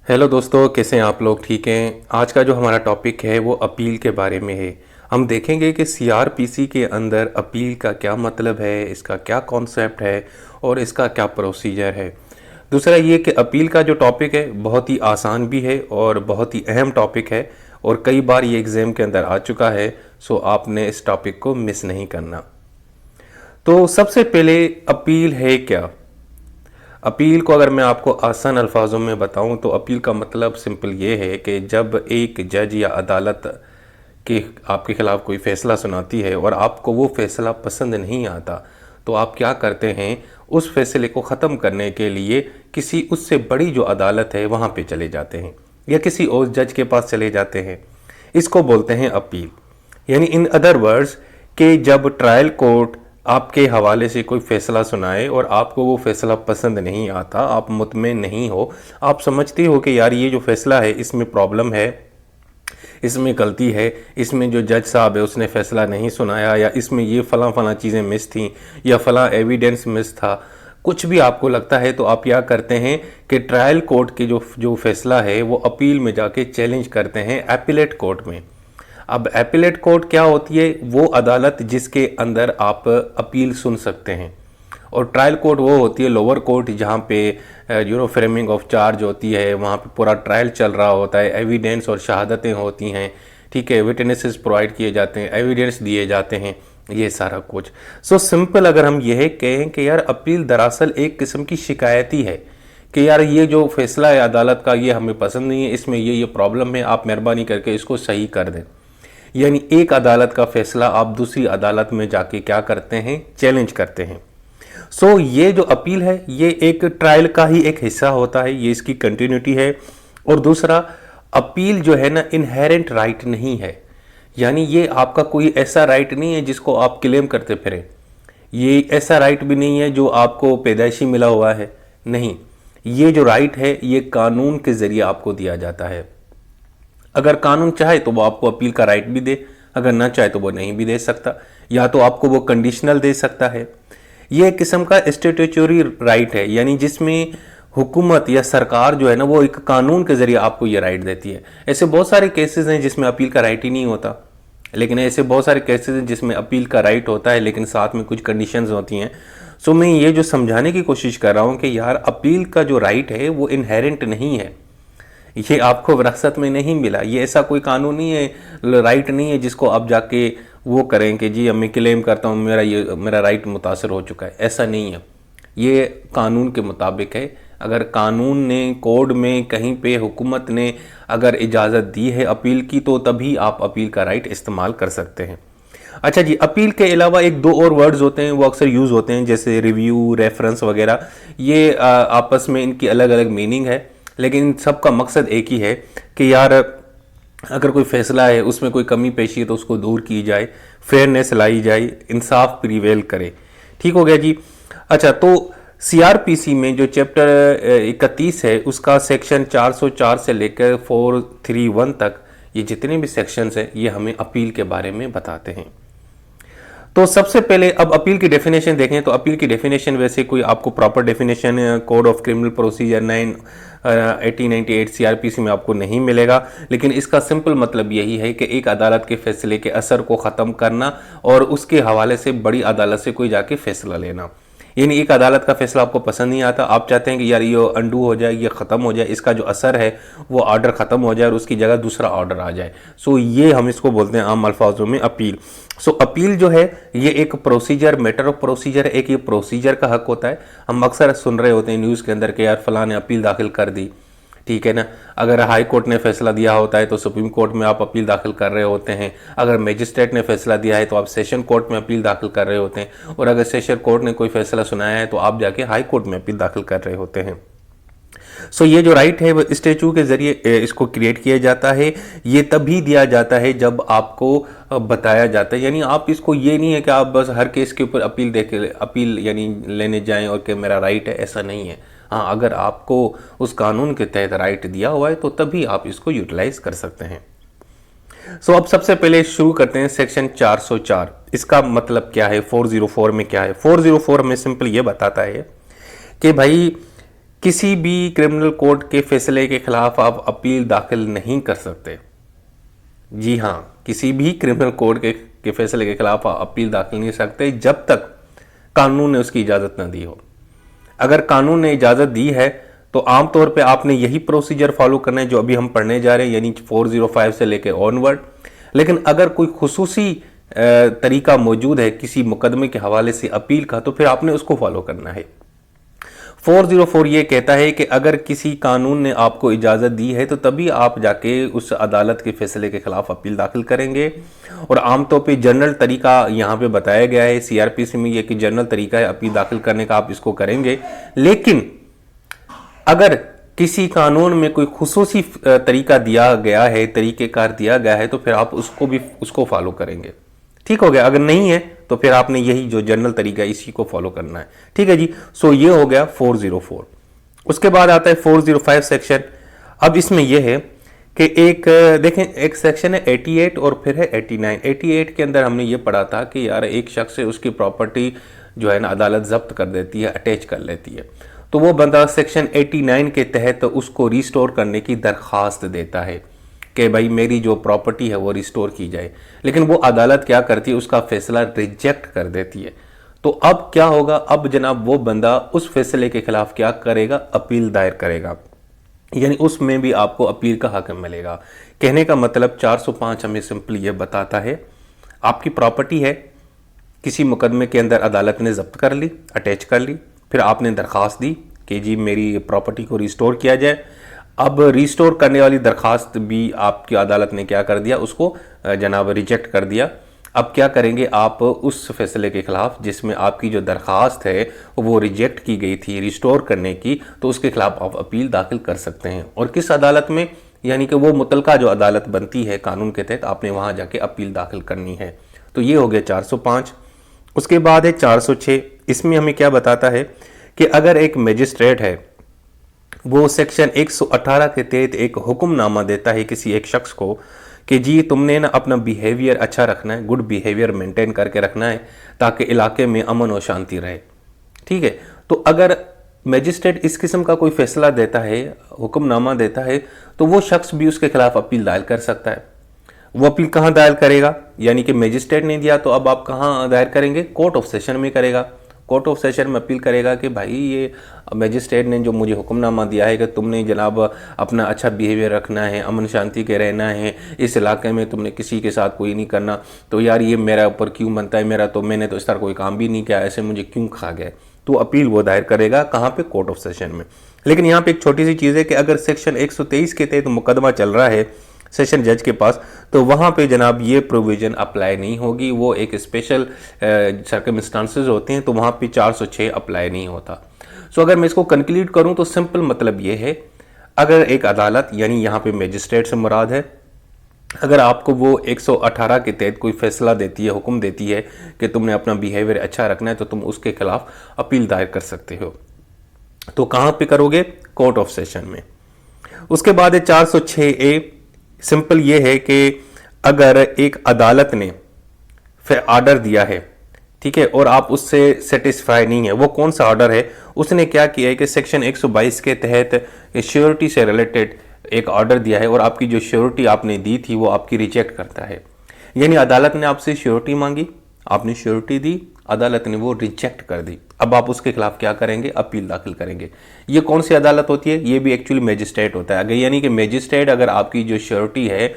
Hello दोस्तों, कैसे हैं आप लोग? ठीक हैं। आज का जो हमारा टॉपिक है वो अपील के बारे में है। हम देखेंगे कि सीआरपीसी के अंदर अपील का क्या मतलब है, इसका क्या कॉन्सेप्ट है और इसका क्या प्रोसीजर है। दूसरा ये कि अपील का जो टॉपिक है बहुत ही आसान भी है और बहुत ही अहम टॉपिक है और कई बार ये एग्ज़ाम के अंदर आ चुका है। सो आपने इस टॉपिक को मिस नहीं करना। तो सबसे पहले अपील है क्या? अपील को अगर मैं आपको आसान अल्फाजों में बताऊं तो अपील का मतलब सिंपल ये है कि जब एक जज या अदालत के आपके खिलाफ कोई फ़ैसला सुनाती है और आपको वो फ़ैसला पसंद नहीं आता, तो आप क्या करते हैं, उस फैसले को ख़त्म करने के लिए किसी उससे बड़ी जो अदालत है वहाँ पे चले जाते हैं या किसी और जज के पास चले जाते हैं। इसको बोलते हैं अपील। यानी इन अदर वर्ड्स कि जब ट्रायल कोर्ट आपके हवाले से कोई फ़ैसला सुनाए और आपको वो फ़ैसला पसंद नहीं आता, आप मुतमिन नहीं हो, आप समझते हो कि यार ये जो फ़ैसला है इसमें प्रॉब्लम है, इसमें गलती है, इसमें जो जज साहब है उसने फ़ैसला नहीं सुनाया, या इसमें ये फ़लाँ फ़लाँ चीज़ें मिस थी या फ़लाँ एविडेंस मिस था, कुछ भी आपको लगता है तो आप क्या करते हैं कि ट्रायल कोर्ट के जो जो फैसला है वो अपील में जाके चैलेंज करते हैं एपिलेट कोर्ट में। अब एपिलेट कोर्ट क्या होती है? वो अदालत जिसके अंदर आप अपील सुन सकते हैं। और ट्रायल कोर्ट वो होती है लोअर कोर्ट, जहाँ पे फ्रेमिंग ऑफ चार्ज होती है, वहाँ पे पूरा ट्रायल चल रहा होता है, एविडेंस और शहादतें होती हैं, ठीक है, विटनेसेस प्रोवाइड किए जाते हैं, एविडेंस दिए जाते हैं, ये सारा कुछ। सो सिंपल अगर हम यह कहें कि यार अपील दरअसल एक किस्म की शिकायत ही है कि यार ये जो फैसला है अदालत का ये हमें पसंद नहीं है, इसमें ये प्रॉब्लम है, आप मेहरबानी करके इसको सही कर दें। यानी एक अदालत का फैसला आप दूसरी अदालत में जाके क्या करते हैं, चैलेंज करते हैं। सो ये जो अपील है ये एक ट्रायल का ही एक हिस्सा होता है, ये इसकी कंटिन्यूटी है। और दूसरा, अपील जो है ना इनहेरेंट राइट नहीं है, यानी ये आपका कोई ऐसा राइट नहीं है जिसको आप क्लेम करते फिरें। ये ऐसा राइट भी नहीं है जो आपको पैदाइशी मिला हुआ है, नहीं। ये जो राइट है ये कानून के जरिए आपको दिया जाता है। अगर कानून चाहे तो वो आपको अपील का राइट भी दे, अगर ना चाहे तो वो नहीं भी दे सकता, या तो आपको वो कंडीशनल दे सकता है। ये एक किस्म का स्टेट्यूटरी राइट है, यानी जिसमें हुकूमत या सरकार जो है ना वो एक कानून के जरिए आपको ये राइट देती है। ऐसे बहुत सारे केसेस हैं जिसमें अपील का राइट ही नहीं होता, लेकिन ऐसे बहुत सारे केसेस हैं जिसमें अपील का राइट होता है लेकिन साथ में कुछ कंडीशंस होती हैं। सो मैं ये जो समझाने की कोशिश कर रहा हूँ कि यार अपील का जो राइट है वो इनहेरेंट नहीं है, ये आपको विरासत में नहीं मिला, ये ऐसा कोई कानून नहीं है, राइट नहीं है जिसको आप जाके वो करें कि जी मैं क्लेम करता हूँ मेरा राइट मुतासर हो चुका है। ऐसा नहीं है, ये कानून के मुताबिक है। अगर कानून ने कोड में कहीं पे हुकूमत ने अगर इजाज़त दी है अपील की तो तभी आप अपील का राइट इस्तेमाल कर सकते हैं। अच्छा जी, अपील के अलावा एक दो और वर्ड्स होते हैं वो अक्सर यूज़ होते हैं, जैसे रिव्यू, रेफरेंस वगैरह। ये आपस में इनकी अलग अलग मीनिंग है, लेकिन इन सब का मकसद एक ही है कि यार अगर कोई फैसला है उसमें कोई कमी पेशी है तो उसको दूर की जाए, फेयरनेस लाई जाए, इंसाफ प्रिवेल करे। ठीक हो गया जी। अच्छा, तो सीआरपीसी में जो चैप्टर 31 है उसका सेक्शन 404 से लेकर 431 तक ये जितने भी सेक्शंस हैं ये हमें अपील के बारे में बताते हैं। तो सबसे पहले अब अपील की डेफिनेशन देखें तो अपील की डेफिनेशन वैसे कोई आपको proper definition code of criminal procedure 1898 CrPC में आपको नहीं मिलेगा, लेकिन इसका सिंपल मतलब यही है कि एक अदालत के फैसले के असर को ख़त्म करना और उसके हवाले से बड़ी अदालत से कोई जाके फैसला लेना। यानी एक अदालत का फैसला आपको पसंद नहीं आता, आप चाहते हैं कि यार ये अंडू हो जाए, ये ख़त्म हो जाए, इसका जो असर है वो ऑर्डर ख़त्म हो जाए और उसकी जगह दूसरा ऑर्डर आ जाए। सो ये हम इसको बोलते हैं आम अल्फाजों में अपील। सो अपील जो है ये एक प्रोसीजर, मैटर ऑफ प्रोसीजर है, एक ये प्रोसीजर का हक होता है। हम अक्सर सुन रहे होते हैं न्यूज़ के अंदर कि यार फलां ने अपील दाखिल कर दी, ठीक है ना। अगर हाई कोर्ट ने फैसला दिया होता है तो सुप्रीम कोर्ट में आप अपील दाखिल कर रहे होते हैं, अगर मजिस्ट्रेट ने फैसला दिया है तो आप सेशन कोर्ट में अपील दाखिल कर रहे होते हैं, और अगर सेशन कोर्ट ने कोई फैसला सुनाया है तो आप जाके हाई कोर्ट में अपील दाखिल कर रहे होते हैं। सो ये जो राइट है वो स्टैच्यू के जरिए इसको क्रिएट किया जाता है। ये तभी दिया जाता है जब आपको बताया जाता है, यानी आप इसको ये नहीं है कि आप बस हर केस के ऊपर अपील यानी लेने जाएं और कि मेरा राइट है, ऐसा नहीं है। हाँ, अगर आपको उस कानून के तहत राइट दिया हुआ है तो तभी आप इसको यूटिलाइज कर सकते हैं। सो अब सबसे पहले शुरू करते हैं सेक्शन 404। इसका मतलब क्या है, 404 में क्या है? 404 में सिंपल ये बताता है कि भाई किसी भी क्रिमिनल कोर्ट के फैसले के खिलाफ आप अपील दाखिल नहीं कर सकते। जी हाँ, किसी भी क्रिमिनल कोर्ट के फैसले के खिलाफ आप अपील दाखिल नहीं कर सकते जब तक कानून ने उसकी इजाज़त न दी हो। अगर कानून ने इजाज़त दी है तो आमतौर पे आपने यही प्रोसीजर फॉलो करना है जो अभी हम पढ़ने जा रहे हैं, यानी 405 से लेके ऑनवर्ड। लेकिन अगर कोई खुसूसी तरीका मौजूद है किसी मुकदमे के हवाले से अपील का, तो फिर आपने उसको फॉलो करना है। 404 ये कहता है कि अगर किसी कानून ने आपको इजाज़त दी है तो तभी आप जाके उस अदालत के फैसले के खिलाफ अपील दाखिल करेंगे। और आमतौर पे जनरल तरीका यहाँ पे बताया गया है सीआरपीसी में, ये कि जनरल तरीका है अपील दाखिल करने का, आप इसको करेंगे। लेकिन अगर किसी कानून में कोई खुसूसी तरीका दिया गया है, तरीक़ेकार दिया गया है, तो फिर आप उसको फॉलो करेंगे। ठीक हो गया। अगर नहीं है तो फिर आपने यही जो जनरल तरीका है इसी को फॉलो करना है। ठीक है जी। सो ये हो गया 404। उसके बाद आता है 405 सेक्शन। अब इसमें यह है कि एक देखें, एक सेक्शन है 88 और फिर है 89। 88 के अंदर हमने ये पढ़ा था कि यार एक शख्स से उसकी प्रॉपर्टी जो है ना अदालत जब्त कर देती है, अटैच कर लेती है, तो वो बंदा सेक्शन 89 के तहत उसको रिस्टोर करने की दरख्वास्त देता है कि भाई मेरी जो प्रॉपर्टी है वो रिस्टोर की जाए। लेकिन वो अदालत क्या करती है, उसका फैसला रिजेक्ट कर देती है। तो अब क्या होगा, अब जनाब वो बंदा उस फैसले के खिलाफ क्या करेगा, अपील दायर करेगा, यानी उसमें भी आपको अपील का हक मिलेगा। कहने का मतलब 405 हमें सिंपली ये बताता है, आपकी प्रॉपर्टी है, किसी मुकदमे के अंदर अदालत ने जब्त कर ली, अटैच कर ली, फिर आपने दरख्वास्त दी कि जी मेरी प्रॉपर्टी को रिस्टोर किया जाए। अब रिस्टोर करने वाली दरखास्त भी आपकी अदालत ने क्या कर दिया, उसको जनाब रिजेक्ट कर दिया। अब क्या करेंगे आप उस फैसले के खिलाफ जिसमें आपकी जो दरखास्त है वो रिजेक्ट की गई थी रिस्टोर करने की, तो उसके खिलाफ आप अपील दाखिल कर सकते हैं। और किस अदालत में, यानी कि वो मुतलका जो अदालत बनती है कानून के तहत, आपने वहाँ जाके अपील दाखिल करनी है। तो ये हो गया 405। उसके बाद है 406। इसमें हमें क्या बताता है कि अगर एक मजिस्ट्रेट है वो सेक्शन 118 के तहत एक हुक्मनामा देता है किसी एक शख्स को कि जी तुमने ना अपना बिहेवियर अच्छा रखना है, गुड बिहेवियर मेंटेन करके रखना है ताकि इलाके में अमन और शांति रहे। ठीक है। तो अगर मजिस्ट्रेट इस किस्म का कोई फैसला देता है, हुक्मनामा देता है, तो वो शख्स भी उसके खिलाफ अपील दायर कर सकता है। वो अपील कहाँ दायर करेगा, यानी कि मजिस्ट्रेट ने दिया तो अब आप कहाँ दायर करेंगे, कोर्ट ऑफ सेशन में करेगा। कोर्ट ऑफ सेशन में अपील करेगा कि भाई ये मजिस्ट्रेट ने जो मुझे हुक्मनामा दिया है कि तुमने जनाब अपना अच्छा बिहेवियर रखना है, अमन शांति के रहना है, इस इलाके में तुमने किसी के साथ कोई नहीं करना, तो यार ये मेरा ऊपर क्यों बनता है, मैंने तो इस तरह कोई काम भी नहीं किया, ऐसे मुझे क्यों खा गए। तो अपील वो दायर करेगा कहाँ पे, कोर्ट ऑफ सेशन में। लेकिन यहाँ पे एक छोटी सी चीज़ है कि अगर सेक्शन 123 के तहत मुकदमा चल रहा है सेशन जज के पास, तो वहाँ पे जनाब ये प्रोविज़न अप्लाई नहीं होगी। वो एक स्पेशल सर्कमस्टांसेस होते हैं, तो वहाँ पे 406 अप्लाई नहीं होता। सो अगर मैं इसको कंक्लूड करूँ तो सिंपल मतलब ये है, अगर एक अदालत, यानी यहाँ पे मजिस्ट्रेट से मुराद है, अगर आपको वो 118 के तहत कोई फैसला देती है, हुक्म देती है कि तुमने अपना बिहेवियर अच्छा रखना है, तो तुम उसके खिलाफ अपील दायर कर सकते हो। तो कहाँ पे करोगे, कोर्ट ऑफ सेशन में। उसके बाद है 406A। सिंपल ये है कि अगर एक अदालत ने फिर ऑर्डर दिया है, ठीक है, और आप उससे सेटिस्फाई नहीं है, वो कौन सा ऑर्डर है, उसने क्या किया है कि सेक्शन 122 के तहत श्योरिटी से रिलेटेड एक ऑर्डर दिया है और आपकी जो श्योरिटी आपने दी थी वो आपकी रिजेक्ट करता है। यानी अदालत ने आपसे श्योरिटी मांगी, आपने श्योरिटी दी, अदालत ने वो रिजेक्ट कर दी। अब आप उसके खिलाफ क्या करेंगे, अपील दाखिल करेंगे। ये कौन सी अदालत होती है, ये भी एक्चुअली मजिस्ट्रेट होता है। अगर यानी कि मजिस्ट्रेट अगर आपकी जो श्योरिटी है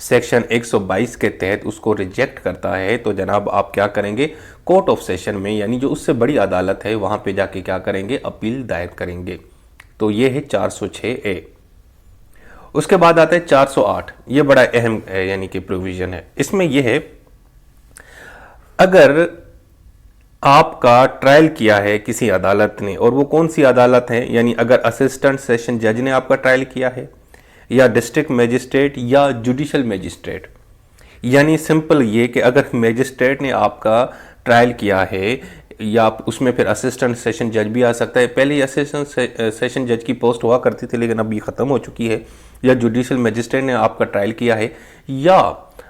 सेक्शन 122 के तहत उसको रिजेक्ट करता है, तो जनाब आप क्या करेंगे, कोर्ट ऑफ सेशन में, यानी जो उससे बड़ी अदालत है वहाँ पे जाके क्या करेंगे, अपील दायर करेंगे। तो ये है 406A। उसके बाद आता है 408। ये बड़ा अहम यानी कि प्रोविजन है। इसमें यह है, अगर आपका ट्रायल किया है किसी अदालत ने, और वो कौन सी अदालत है, यानी अगर असिस्टेंट सेशन जज ने आपका ट्रायल किया है, या डिस्ट्रिक्ट मजिस्ट्रेट, या जुडिशल मजिस्ट्रेट, यानी सिंपल ये कि अगर मजिस्ट्रेट ने आपका ट्रायल किया है, या उसमें फिर असिस्टेंट सेशन जज भी आ सकता है। पहले असिस्टेंट सेशन जज की पोस्ट हुआ करती थी लेकिन अभी ख़त्म हो चुकी है। या जुडिशल मजिस्ट्रेट ने आपका ट्रायल किया है, या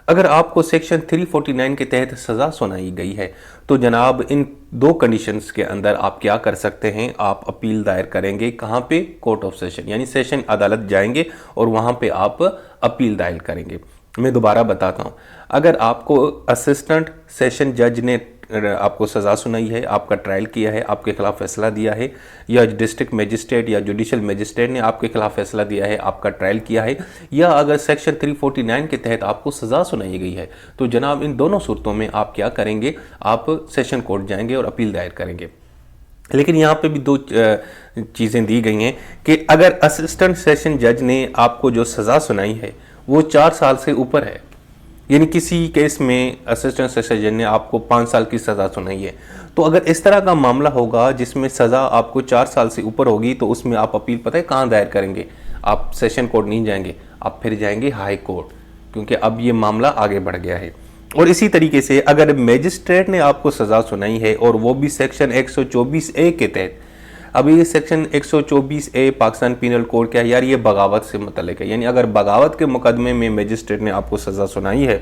अगर आपको सेक्शन 349 के तहत सज़ा सुनाई गई है तो जनाब इन दो कंडीशंस के अंदर आप क्या कर सकते हैं, आप अपील दायर करेंगे। कहाँ पे? कोर्ट ऑफ सेशन यानी सेशन अदालत जाएंगे और वहाँ पे आप अपील दायर करेंगे। मैं दोबारा बताता हूँ, अगर आपको असिस्टेंट सेशन जज ने आपको सज़ा सुनाई है, आपका ट्रायल किया है, आपके खिलाफ फैसला दिया है, या डिस्ट्रिक्ट मजिस्ट्रेट या जुडिशल मजिस्ट्रेट ने आपके खिलाफ फैसला दिया है, आपका ट्रायल किया है, या अगर सेक्शन 349 के तहत आपको सज़ा सुनाई गई है, तो जनाब इन दोनों सूरतों में आप क्या करेंगे, आप सेशन कोर्ट जाएंगे और अपील दायर करेंगे। लेकिन यहाँ पे भी दो चीज़ें दी गई हैं कि अगर असिस्टेंट सेशन जज ने आपको जो सज़ा सुनाई है वो 4 साल से ऊपर है, यानी किसी केस में असिस्टेंट सेशन जज ने आपको 5 साल की सज़ा सुनाई है, तो अगर इस तरह का मामला होगा जिसमें सज़ा आपको 4 साल से ऊपर होगी, तो उसमें आप अपील पता है कहाँ दायर करेंगे? आप सेशन कोर्ट नहीं जाएंगे, आप फिर जाएंगे हाई कोर्ट, क्योंकि अब ये मामला आगे बढ़ गया है। और इसी तरीके से अगर मजिस्ट्रेट ने आपको सज़ा सुनाई है और वो भी सेक्शन 124A के तहत, अभी ये section 124A Pakistan penal code क्या है यार, ये बगावत से मुतल्लिक है, यानी अगर बगावत के मुकदमे में मजिस्ट्रेट ने आपको सज़ा सुनाई है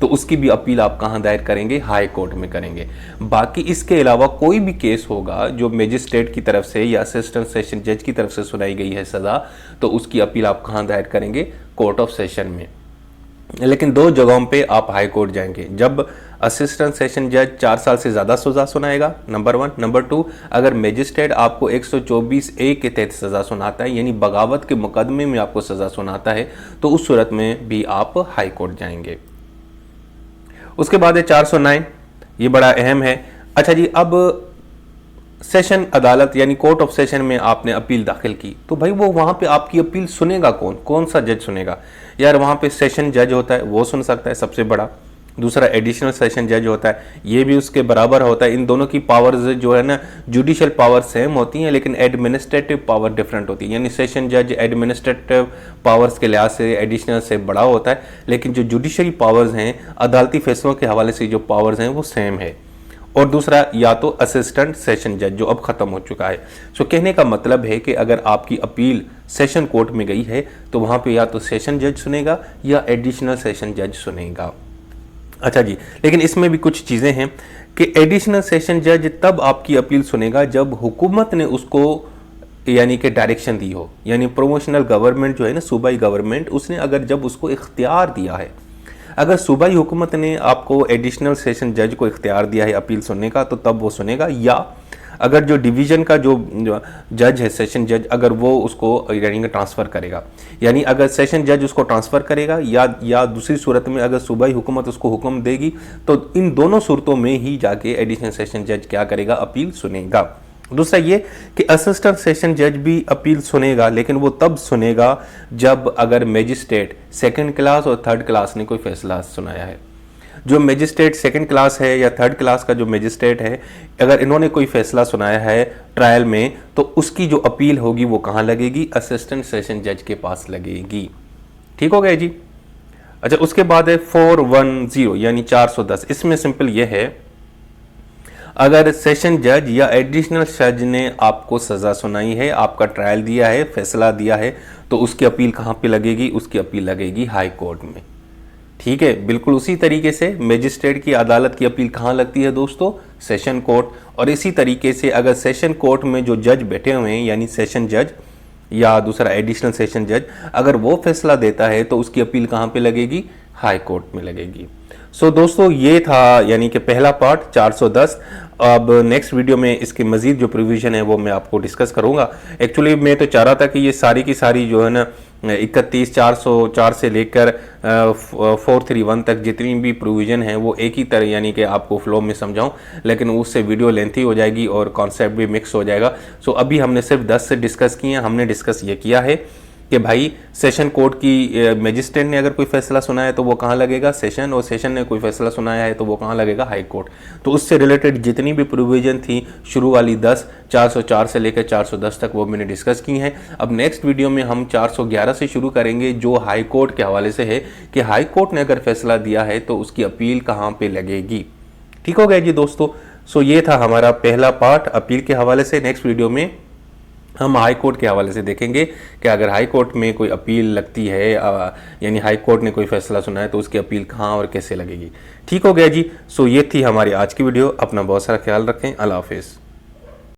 तो उसकी भी अपील आप कहाँ दायर करेंगे? हाई कोर्ट में करेंगे। बाकी इसके अलावा कोई भी केस होगा जो मजिस्ट्रेट की तरफ से या असिस्टेंट सेशन जज की तरफ से सुनाई गई है सज़ा, तो उसकी अपील आप कहाँ दायर करेंगे? कोर्ट ऑफ सेशन में। लेकिन दो जगहों पे आप हाई कोर्ट जाएंगे, जब असिस्टेंट सेशन जज 4 साल से ज़्यादा सज़ा सुनाएगा, नंबर 1। नंबर 2, अगर मजिस्ट्रेट आपको 124A के तहत सज़ा सुनाता है, यानी बगावत के मुकदमे में आपको सज़ा सुनाता है, तो उस सूरत में भी आप हाई कोर्ट जाएंगे। उसके बाद है 409, ये बड़ा अहम है। अच्छा जी, अब सेशन अदालत यानी कोर्ट ऑफ सेशन में आपने अपील दाखिल की, तो भाई वो वहाँ पे आपकी अपील सुनेगा कौन? कौन सा जज सुनेगा यार? वहाँ पे सेशन जज होता है, वो सुन सकता है सबसे बड़ा। दूसरा एडिशनल सेशन जज होता है, ये भी उसके बराबर होता है। इन दोनों की पावर्स जो है ना, जुडिशल पावर सेम होती हैं लेकिन एडमिनिस्ट्रेटिव पावर डिफरेंट होती है, यानी सेशन जज एडमिनिस्ट्रेटिव पावर्स के लिहाज से एडिशनल से बड़ा होता है, लेकिन जो जुडिशरी पावर्स हैं, अदालती फैसलों के हवाले से जो पावर्स हैं वो सेम है। और दूसरा या तो असिस्टेंट सेशन जज जो अब ख़त्म हो चुका है। सो कहने का मतलब है कि अगर आपकी अपील सेशन कोर्ट में गई है तो वहाँ पे या तो सेशन जज सुनेगा या एडिशनल सेशन जज सुनेगा। अच्छा जी, लेकिन इसमें भी कुछ चीज़ें हैं कि एडिशनल सेशन जज तब आपकी अपील सुनेगा जब हुकूमत ने उसको यानी कि डायरेक्शन दी हो, यानी प्रोमोशनल गवर्नमेंट जो है ना, सूबाई गवर्नमेंट, उसने अगर जब उसको इख्तियार दिया है, अगर सूबाई हुकूमत ने आपको एडिशनल सेशन जज को इख्तियार दिया है अपील सुनने का, तो तब वो सुनेगा। या अगर जो डिवीज़न का जो जज है सेशन जज, अगर वो उसको यानी ट्रांसफ़र करेगा, यानी अगर सेशन जज उसको ट्रांसफ़र करेगा या दूसरी सूरत में अगर सूबाई हुकूमत उसको हुक्म देगी, तो इन दोनों सूरतों में ही जाके एडिशनल सेशन जज क्या करेगा? अपील सुनेगा। दूसरा ये कि असिस्टेंट सेशन जज भी अपील सुनेगा, लेकिन वो तब सुनेगा जब अगर मजिस्ट्रेट सेकंड क्लास और थर्ड क्लास ने कोई फैसला सुनाया है। जो मजिस्ट्रेट सेकंड क्लास है या थर्ड क्लास का जो मजिस्ट्रेट है, अगर इन्होंने कोई फैसला सुनाया है ट्रायल में, तो उसकी जो अपील होगी वो कहाँ लगेगी? असिस्टेंट सेशन जज के पास लगेगी। ठीक हो गया जी। अच्छा, उसके बाद है 410 यानी 410। इसमें सिंपल ये है, अगर सेशन जज या एडिशनल जज ने आपको सज़ा सुनाई है, आपका ट्रायल दिया है, फैसला दिया है, तो उसकी अपील कहाँ पे लगेगी? उसकी अपील लगेगी हाई कोर्ट में। ठीक है, बिल्कुल उसी तरीके से मजिस्ट्रेट की अदालत की अपील कहाँ लगती है दोस्तों? Session court. और इसी तरीके से अगर सेशन कोर्ट में जो जज बैठे हुए हैं यानी सेशन जज या दूसरा एडिशनल सेशन जज, अगर वो फैसला देता है तो उसकी अपील कहाँ पे लगेगी? हाई कोर्ट में लगेगी। सो दोस्तों, ये था यानी कि पहला पार्ट 410। अब नेक्स्ट वीडियो में इसके मज़ीद जो प्रोविज़न है वो मैं आपको डिस्कस करूँगा। एक्चुअली मैं तो चाह रहा था कि ये सारी की सारी जो है ना 31,404 से लेकर 431 तक जितनी भी प्रोविज़न है वो एक ही तरह यानी कि आपको फ्लो में समझाऊं, लेकिन उससे वीडियो लेंथी हो जाएगी और कॉन्सेप्ट भी मिक्स हो जाएगा। सो अभी हमने सिर्फ 10 से डिस्कस किए हैं। हमने डिस्कस ये किया है कि भाई सेशन कोर्ट की मजिस्ट्रेट ने अगर कोई फैसला सुनाया है तो वो कहाँ लगेगा? सेशन। और सेशन ने कोई फैसला सुनाया है तो वो कहाँ लगेगा? High court. तो उससे रिलेटेड जितनी भी प्रोविज़न थी शुरू वाली 10, 404 से लेकर 410 तक, वो मैंने डिस्कस की हैं। अब नेक्स्ट वीडियो में हम 411 से शुरू करेंगे, जो हाई कोर्ट के हवाले से है कि हाई कोर्ट ने अगर फैसला दिया है तो उसकी अपील कहाँ पर लगेगी। ठीक हो गया जी दोस्तों। सो ये था हमारा पहला पार्ट अपील के हवाले से। नेक्स्ट वीडियो में हम हाई कोर्ट के हवाले से देखेंगे कि अगर हाई कोर्ट में कोई अपील लगती है, यानी हाई कोर्ट ने कोई फैसला सुना है, तो उसकी अपील कहाँ और कैसे लगेगी। ठीक हो गया जी। सो ये थी हमारी आज की वीडियो। अपना बहुत सारा ख्याल रखें। अल्लाह हाफिज़।